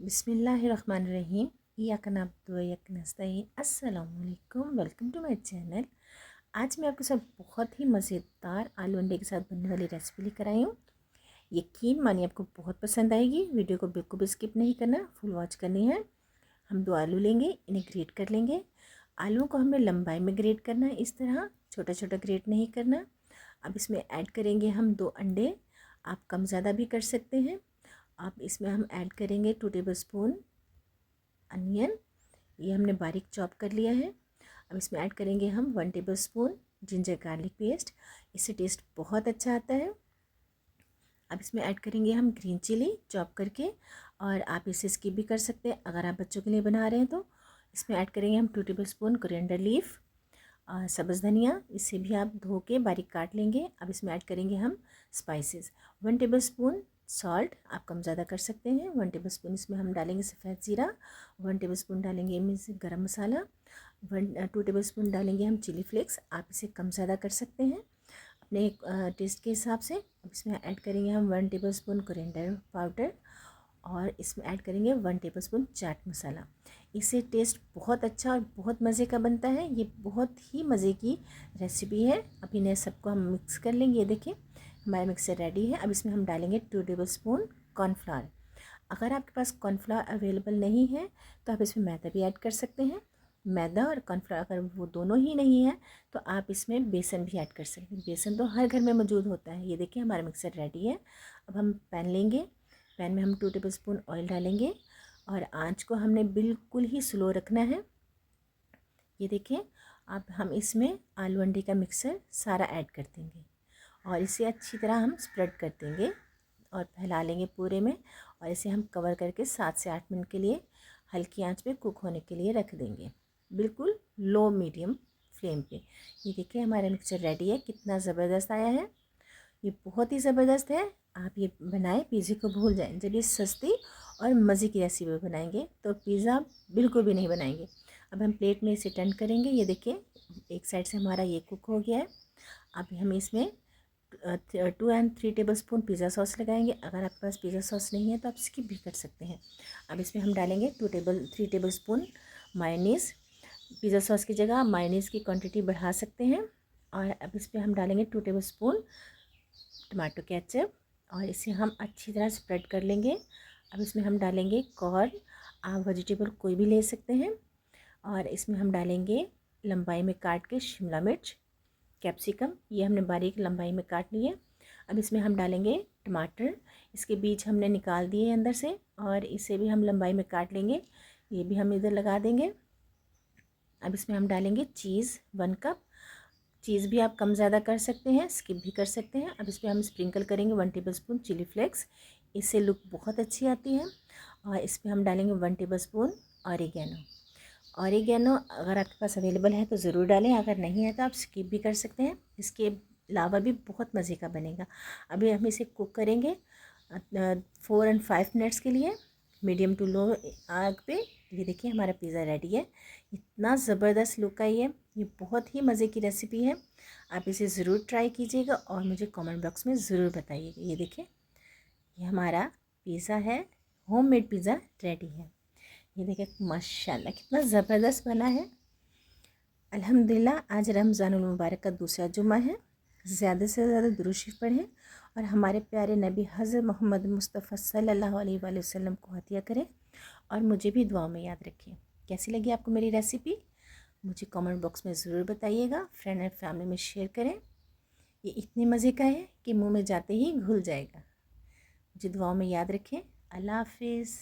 बिस्मिल्लाहिर्रहमानिर्रहीम। इय्याका नअब्दु व इय्याका नस्तईन। अस्सलामु अलैकुम, वेलकम टू माय चैनल। आज मैं आपके साथ बहुत ही मज़ेदार आलू अंडे के साथ बनने वाली रेसिपी लेकर आई हूँ। यकीन मानिए आपको बहुत पसंद आएगी। वीडियो को बिल्कुल भी स्किप नहीं करना, फुल वॉच करनी है। हम 2 आलू लेंगे, इन्हें ग्रेट कर लेंगे। आलूओं को हमें लंबाई में ग्रेट करना है, इस तरह छोटा छोटा ग्रेट नहीं करना। अब इसमें ऐड करेंगे हम 2 अंडे। आप कम ज़्यादा भी कर सकते हैं। अब इसमें हम ऐड करेंगे 2 टेबलस्पून अनियन, ये हमने बारीक चॉप कर लिया है। अब इसमें ऐड करेंगे हम 1 टेबलस्पून जिंजर गार्लिक पेस्ट, इससे टेस्ट बहुत अच्छा आता है। अब इसमें ऐड करेंगे हम ग्रीन चिली चॉप करके, और आप इसे स्किप भी कर सकते हैं अगर आप बच्चों के लिए बना रहे हैं तो। इसमें ऐड करेंगे हम 2 टेबलस्पून कोरिएंडर लीफ, सब्ज़ धनिया, इसे भी आप धो के बारीक काट लेंगे। अब इसमें ऐड करेंगे हम स्पाइसेस, 1 टेबलस्पून सॉल्ट, आप कम ज़्यादा कर सकते हैं। 1 टेबलस्पून इसमें हम डालेंगे सफ़ेद ज़ीरा, 1 टेबलस्पून डालेंगे गरम मसाला, 2 टेबलस्पून डालेंगे हम चिली फ्लेक्स, आप इसे कम ज़्यादा कर सकते हैं अपने टेस्ट के हिसाब से। अब इसमें ऐड करेंगे हम 1 टेबलस्पून कोरिएंडर पाउडर, और इसमें ऐड करेंगे 1 टेबलस्पून चाट मसाला। इससे टेस्ट बहुत अच्छा और बहुत मज़े का बनता है। ये बहुत ही मज़े की रेसिपी है। अब इन्हें सबको हम मिक्स कर लेंगे। ये देखिए हमारा मिक्सर रेडी है। अब इसमें हम डालेंगे 2 टेबलस्पून कॉर्नफ्लावर। अगर आपके पास कॉर्नफ्लावर अवेलेबल नहीं है तो आप इसमें मैदा भी ऐड कर सकते हैं। मैदा और कॉर्नफ्लावर अगर वो दोनों ही नहीं है तो आप इसमें बेसन भी ऐड कर सकते हैं। बेसन तो हर घर में मौजूद होता है। ये देखिए हमारा मिक्सर रेडी है। अब हम पैन लेंगे, पैन में हम 2 टेबलस्पून ऑयल डालेंगे, और आंच को हमने बिल्कुल ही स्लो रखना है। ये देखिए अब हम इसमें आलू अंडे का मिक्सर सारा ऐड कर देंगे, और इसे अच्छी तरह हम स्प्रेड कर देंगे और फैला लेंगे पूरे में, और इसे हम कवर करके 7 से 8 मिनट के लिए हल्की आंच पे कुक होने के लिए रख देंगे, बिल्कुल लो मीडियम फ्लेम पे। ये देखिए हमारा मिक्सचर रेडी है, कितना ज़बरदस्त आया है। ये बहुत ही ज़बरदस्त है। आप ये बनाएं, पिज़्ज़े को भूल जाएं। जब ये सस्ती और मज़े की रेसिपी बनाएंगे तो पिज़्ज़ा बिल्कुल भी नहीं बनाएंगे। अब हम प्लेट में इसे टर्न करेंगे। ये देखिए एक साइड से हमारा ये कुक हो गया है। अब हम इसमें 2 एंड 3 टेबलस्पून पिज़्ज़ा सॉस लगाएंगे। अगर आपके पास पिज़्ज़ा सॉस नहीं है तो आप स्किप भी कर सकते हैं। अब इसमें हम डालेंगे 3 टेबलस्पून मायोनीज़। पिज़्ज़ा सॉस की जगह आप मायोनीज़ की क्वांटिटी बढ़ा सकते हैं। और अब इसमें हम डालेंगे 2 टेबलस्पून टमाटो केचप, और इसे हम अच्छी तरह स्प्रेड कर लेंगे। अब इसमें हम डालेंगे कॉर्न, आप वेजिटेबल कोई भी ले सकते हैं, और इसमें हम डालेंगे लंबाई में काट के शिमला मिर्च, कैप्सिकम, ये हमने बारीक लंबाई में काट ली है। अब इसमें हम डालेंगे टमाटर, इसके बीज हमने निकाल दिए अंदर से, और इसे भी हम लंबाई में काट लेंगे, ये भी हम इधर लगा देंगे। अब इसमें हम डालेंगे चीज़ 1 कप। चीज़ भी आप कम ज़्यादा कर सकते हैं, स्किप भी कर सकते हैं। अब इस पर हम स्प्रिंकल करेंगे 1 टेबलस्पून चिली फ्लेक्स, इससे लुक बहुत अच्छी आती है। और इस पर हम डालेंगे 1 टेबलस्पून ऑरिगेनो। ऑरिगेनो अगर आपके पास अवेलेबल है तो ज़रूर डालें, अगर नहीं है तो आप स्किप भी कर सकते हैं। इसके अलावा भी बहुत मज़े का बनेगा। अभी हम इसे कुक करेंगे 4 एंड 5 मिनट्स के लिए, मीडियम टू लो आग पे। ये देखिए हमारा पिज़्ज़ा रेडी है। इतना ज़बरदस्त लुक आई है। ये बहुत ही मज़े की रेसिपी है। आप इसे ज़रूर ट्राई कीजिएगा और मुझे कमेंट बॉक्स में ज़रूर बताइएगा। ये देखिए ये हमारा पिज़्ज़ा है, होममेड पिज़्ज़ा रेडी है। ये देखिए माशाल्लाह कितना ज़बरदस्त बना है। अल्हम्दुलिल्लाह आज रमज़ानुल मुबारक का दूसरा जुम्मा है। ज़्यादा से ज़्यादा दुरूद शरीफ पढ़ें और हमारे प्यारे नबी हज़रत मोहम्मद मुस्तफ़ा सल्लल्लाहु अलैहि वसल्लम को हदिया करें, और मुझे भी दुआ में याद रखें। कैसी लगी आपको मेरी रेसिपी मुझे कमेंट बॉक्स में ज़रूर बताइएगा। फ्रेंड एंड फैमिली में शेयर करें। ये इतने मज़े का है कि मुंह में जाते ही घुल जाएगा। मुझे दुआओं में याद रखें। अल्लाह हाफिज़।